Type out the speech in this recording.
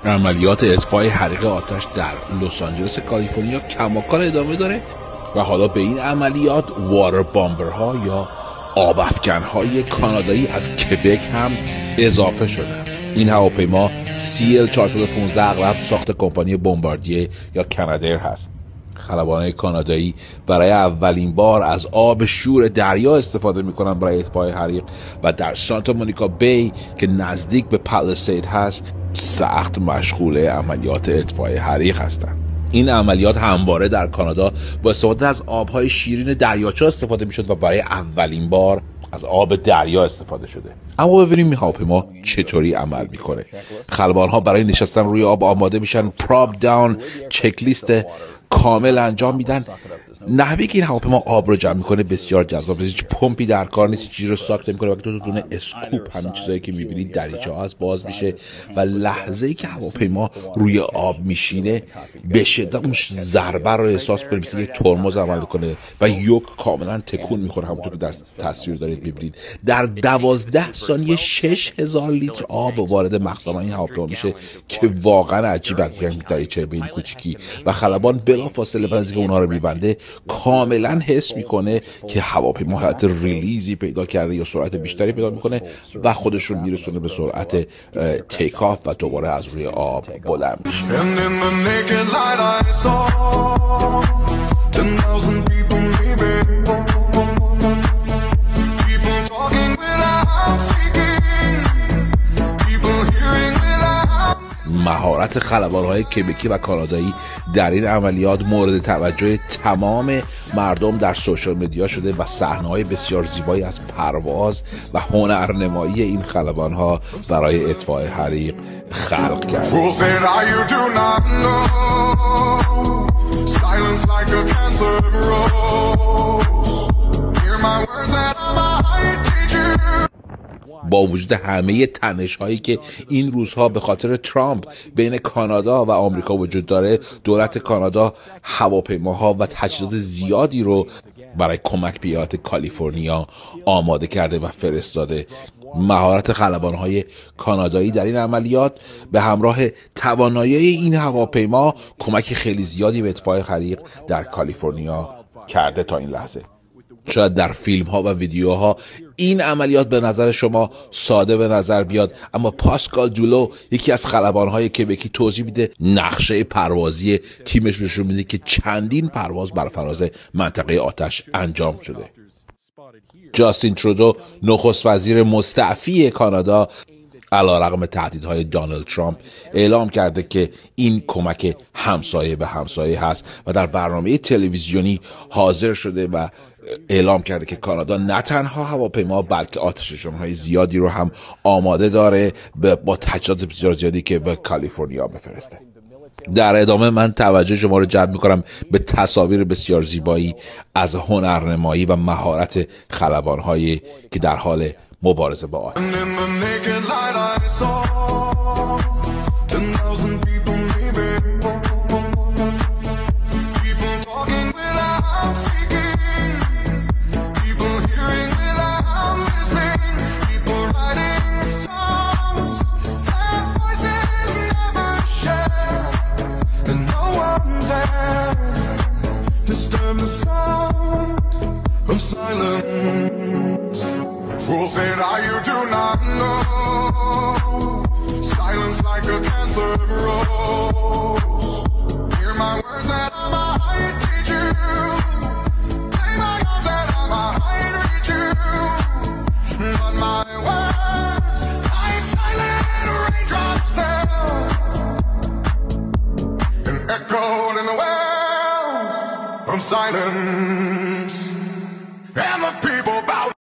عملیات اطفای حریق آتش در لس آنجلس کالیفرنیا کماکان ادامه داره و حالا به این عملیات واتر بامبرها یا آبافکنهای کانادایی از کبک هم اضافه شدن. این هواپیما CL-415 اغلب ساخت کمپانی بمباردیه یا کانادیر هست. خلبانای کانادایی برای اولین بار از آب شور دریا استفاده میکنن برای اطفای حریق و در سانتا مونیکا بی که نزدیک به پالیسید هست سخت مشغول عملیات اطفای حریق هستند. این عملیات همواره در کانادا با استفاده از آبهای شیرین دریاچه استفاده میشد و برای اولین بار از آب دریا استفاده شده. اما ببینیم این هواپیما چطوری عمل میکنه. خلبانها برای نشستن روی آب آماده میشن، پراپ داون، چک لیست کامل انجام میدن. نحوی که این هواپیما آب رو جمع میکنه بسیار جذاب. هیچ پمپی در کار نیست، چیزی رو ساکت میکنه و دو دونه اسکوپ، همین چیزایی که میبینید دریچه ها از باز میشه و لحظه‌ای که هواپیما روی آب میشینه به شدت اون ضربه رو احساس کنه، مثل یک ترمز عمل کنه و یوک کاملا تکون میخوره. همونطور که در تصویر دارید میبینید در 12 ثانیه 6000 لیتر آب وارد مخزن این هواپیما میشه که واقعا عجیب است. یعنی دریچه به این کوچیکی و خلبان بلافاصله بعد از اینکه اونها رو میبنده کاملا حس میکنه که هواپیما حالت ریلیزی پیدا کرده یا سرعت بیشتری پیدا میکنه و خودش رو میرسونه به سرعت تیک آف و دوباره از روی آب بلند میشه. مهارت خلبان‌های کبکی و کانادایی در این عملیات مورد توجه تمام مردم در سوشال مدیا شده و صحنه‌های بسیار زیبایی از پرواز و هنرنمایی این خلبان‌ها برای اطفاء حریق خلق کرد. با وجود همه تنش هایی که این روزها به خاطر ترامپ بین کانادا و آمریکا وجود داره، دولت کانادا هواپیماها و تجهیزات زیادی رو برای کمک به ایالت کالیفرنیا آماده کرده و فرستاده. مهارت خلبان‌های کانادایی در این عملیات به همراه توانایی این هواپیما کمک خیلی زیادی به اطفاء حریق در کالیفرنیا کرده تا این لحظه. شاید در فیلم ها و ویدیوها این عملیات به نظر شما ساده به نظر بیاد، اما پاسکال دولو یکی از خلبان‌های کبکی توضیح میده نقشه پروازی تیمش نشون میده که چندین پرواز بر فراز منطقه آتش انجام شده. جاستین ترودو نخست وزیر مستعفی کانادا علیرغم تهدیدهای دونالد ترامپ اعلام کرده که این کمک همسایه به همسایه هست و در برنامه تلویزیونی حاضر شده و اعلام کرده که کانادا نه تنها هواپیما بلکه آتش‌نشان‌های زیادی رو هم آماده داره با تجهیزات بسیار زیادی که به کالیفرنیا بفرسته. در ادامه من توجه شما رو جلب می‌کنم به تصاویر بسیار زیبایی از هنرنمایی و مهارت خلبان‌هایی که در حال مبارزه با آتش. Fool said, you do not know. Silence like a cancer grows. Hear my words that I might teach you. Play my arms that I might reach you. But my words, like silent raindrops fell and echoed in the wells of silence. And the people bowed